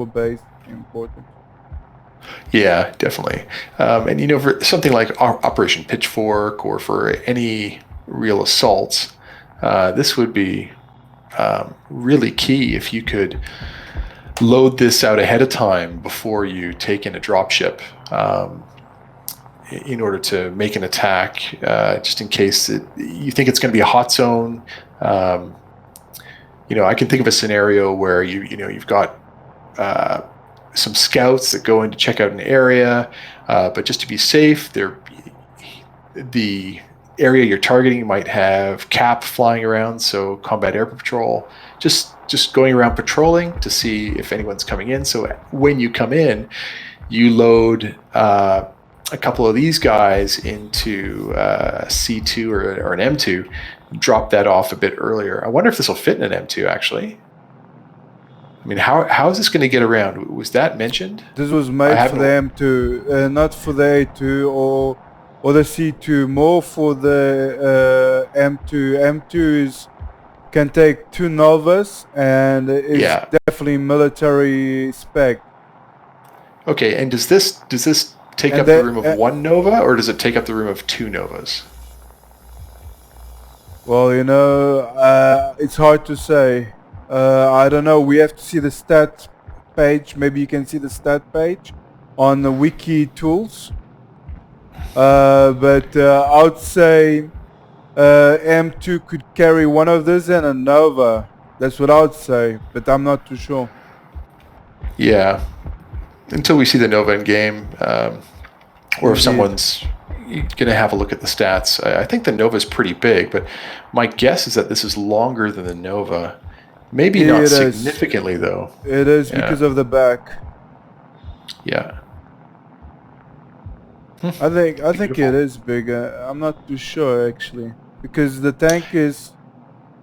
base important. Yeah, definitely. And for something like Operation Pitchfork or for any real assaults, this would be really key if you could load this out ahead of time before you take in a dropship, in order to make an attack, just in case you think it's going to be a hot zone. I can think of a scenario where you've got some scouts that go in to check out an area, but just to be safe, the area you're targeting might have CAP flying around, so combat air patrol, just going around patrolling to see if anyone's coming in. So when you come in, you load a couple of these guys into C2 or an M2, drop that off a bit earlier. I wonder if this will fit in an M2, actually. I mean, how is this going to get around? Was that mentioned? This was made for the M2, not for the A2 or the C2, more for the M2. M2 can take 2 Novas and is definitely military spec. Okay, and does this take up the room of 1 Nova, or does it take up the room of 2 Novas? Well, it's hard to say. I don't know. We have to see the stat page. Maybe you can see the stat page on the wiki tools. But I would say M2 could carry one of these and a Nova. That's what I would say, but I'm not too sure. Yeah. Until we see the Nova in game, or if someone's going to have a look at the stats. I think the Nova is pretty big, but my guess is that this is longer than the Nova. Maybe not significantly, though. It is because of the back. Yeah. I think it is bigger. I'm not too sure, actually, because the tank is...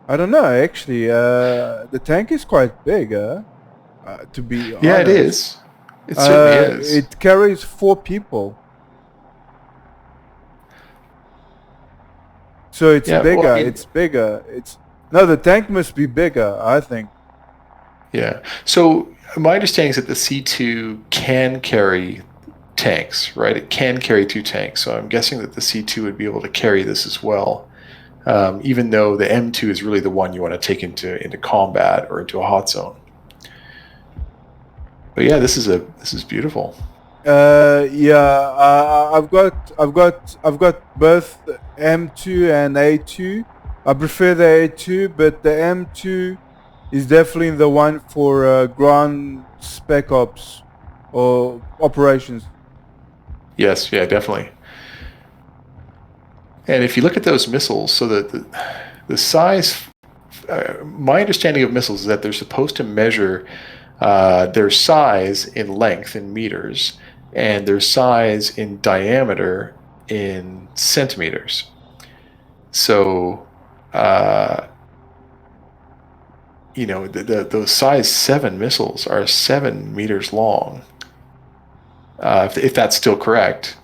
I don't know, actually. The tank is quite big, to be honest. Yeah, it is. It certainly is. It carries 4 people. So it's bigger. Well, it's bigger. No, the tank must be bigger, I think. Yeah. So my understanding is that the C2 can carry tanks, right? It can carry 2 tanks. So I'm guessing that the C2 would be able to carry this as well, even though the M2 is really the one you want to take into combat or into a hot zone. But yeah, this is beautiful. I've got both M2 and A2. I prefer the A2, but the M2 is definitely the one for ground spec ops or operations. Yes, yeah, definitely. And if you look at those missiles, so that the size, my understanding of missiles is that they're supposed to measure their size in length in meters and their size in diameter in centimeters. So, those size 7 missiles are 7 meters long, if that's still correct.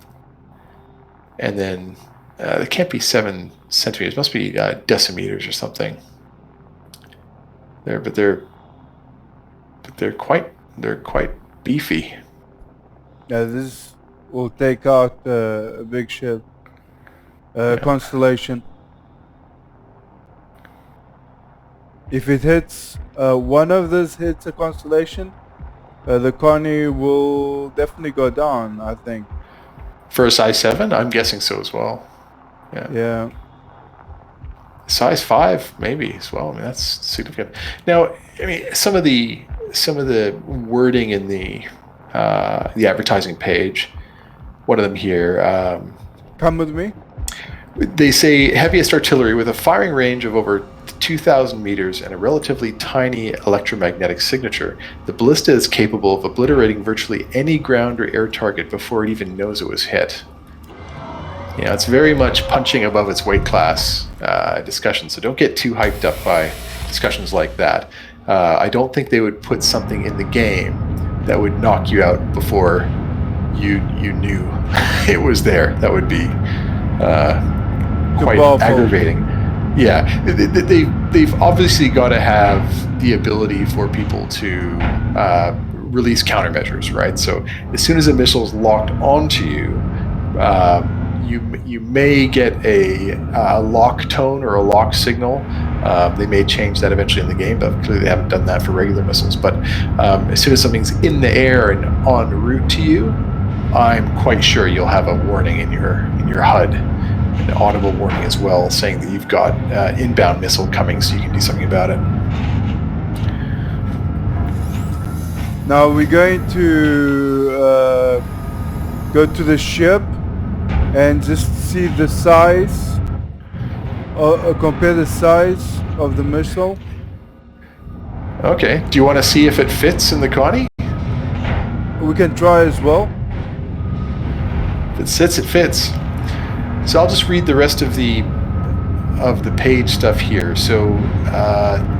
And then it can't be 7 centimeters; it must be decimeters or something. They're quite beefy. Yeah, this will take out a big ship. Constellation. If it hits, one of these hits a constellation, the Carney will definitely go down, I think. For a size 7? I'm guessing so as well. Yeah. Size 5 maybe as well. I mean, that's significant. Now, I mean, some of the wording in the advertising page, one of them here. Come with me. They say heaviest artillery with a firing range of over 2,000 meters and a relatively tiny electromagnetic signature. The Ballista is capable of obliterating virtually any ground or air target before it even knows it was hit. It's very much punching above its weight class discussion, so don't get too hyped up by discussions like that. I don't think they would put something in the game that would knock you out before you knew it was there. That would be quite aggravating. Yeah, they've obviously got to have the ability for people to release countermeasures, right? So as soon as a missile is locked onto you, you may get a lock tone or a lock signal. They may change that eventually in the game, but clearly they haven't done that for regular missiles. But as soon as something's in the air and en route to you, I'm quite sure you'll have a warning in your HUD, an audible warning as well, saying that you've got inbound missile coming, so you can do something about it. Now we're going to go to the ship and just see the size, compare the size of the missile. Okay. Do you want to see if it fits in the Connie? We can try as well. If it sits, it fits. So I'll just read the rest of the page stuff here. So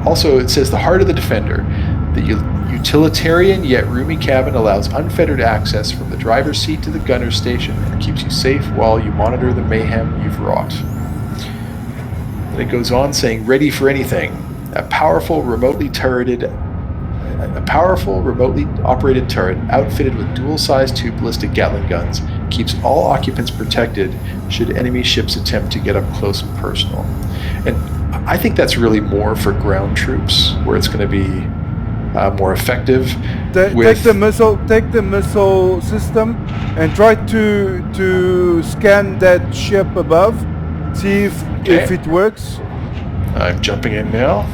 also it says the heart of the Defender. The utilitarian yet roomy cabin allows unfettered access from the driver's seat to the gunner's station and keeps you safe while you monitor the mayhem you've wrought. Then it goes on saying, ready for anything. A powerful, remotely operated turret outfitted with dual-sized two ballistic Gatling guns keeps all occupants protected should enemy ships attempt to get up close and personal. And I think that's really more for ground troops, where it's going to be more effective. Take the missile system and try to scan that ship above. See if it works. I'm jumping in now.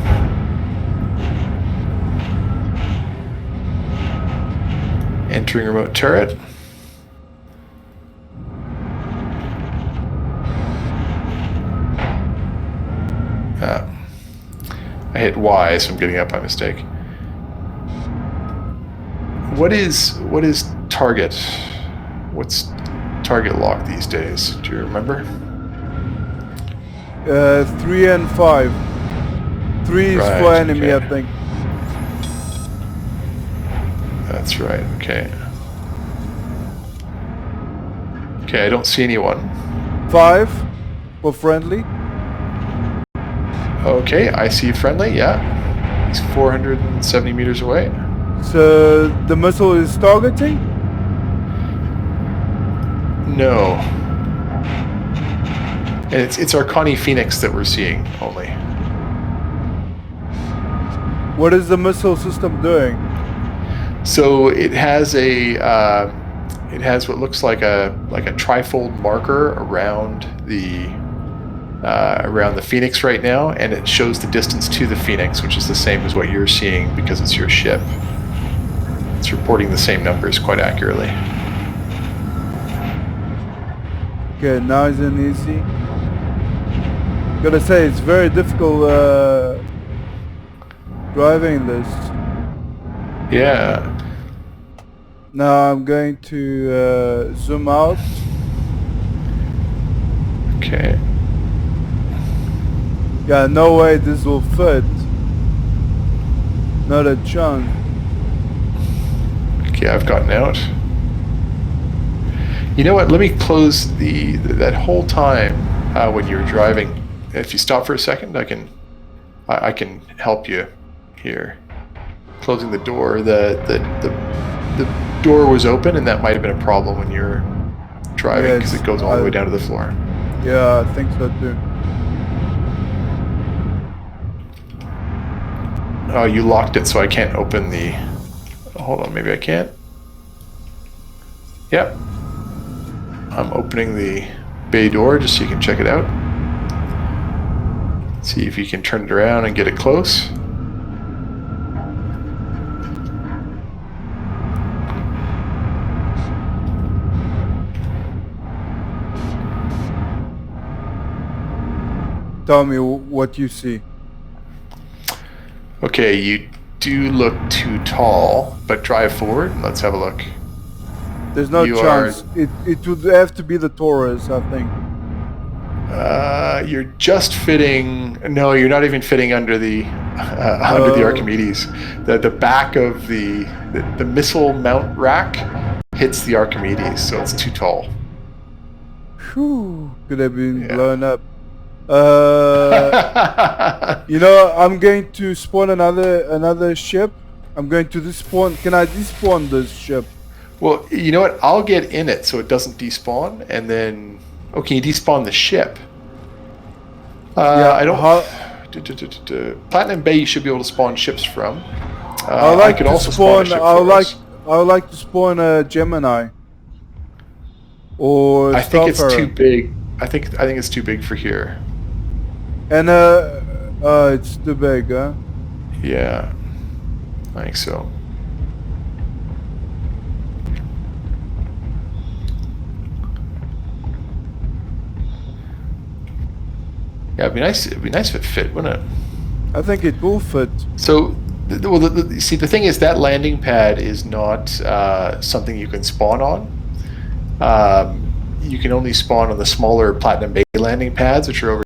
Entering remote turret. I hit Y, so I'm getting up by mistake. What is target? What's target lock these days? Do you remember? 3 and 5. 3 is for enemy, I think. That's right. Okay. Okay, I don't see anyone. 5 for friendly. Okay, I see friendly. Yeah, he's 470 meters away. So the missile is targeting? No. And it's our Connie Phoenix that we're seeing only. What is the missile system doing? So it has what looks like a trifold marker around the Phoenix right now, and it shows the distance to the Phoenix, which is the same as what you're seeing because it's your ship. It's reporting the same numbers quite accurately. Okay, nice and easy. Gotta say, it's very difficult driving this. Yeah. Now I'm going to zoom out. Okay. Yeah, no way this will fit. Not a chance. Okay, I've gotten out. You know what? Let me close that whole time when you're driving. If you stop for a second, I can help you here. Closing the door. The door was open, and that might have been a problem when you're driving because it goes all the way down to the floor. Yeah, I think so too. Oh, you locked it, so I can't open the... Hold on, maybe I can't. Yep. I'm opening the bay door just so you can check it out. See if you can turn it around and get it close. Tell me what you see. Okay, you do look too tall, but drive forward and let's have a look. There's no chance. It would have to be the Taurus, I think. You're just fitting. No, you're not even fitting under the Archimedes. The back of the missile mount rack hits the Archimedes, so it's too tall. Whew, could have been blown up. You know, I'm going to spawn another ship. I'm going to despawn. Can I despawn this ship? Well, you know what? I'll get in it so it doesn't despawn, and then... Oh, can you despawn the ship? Yeah, I don't... Platinum Bay you should be able to spawn ships from. I like I could to also spawn. spawn a ship I for us. would like to spawn a Gemini. Or I think it's Starfarer. too big. I think it's too big for here. And it's too big, huh? Yeah, I think so. Yeah, it'd be nice. It'd be nice if it fit, wouldn't it? I think it will fit. So, see, the thing is that landing pad is not something you can spawn on. You can only spawn on the smaller Platinum Bay landing pads, which are over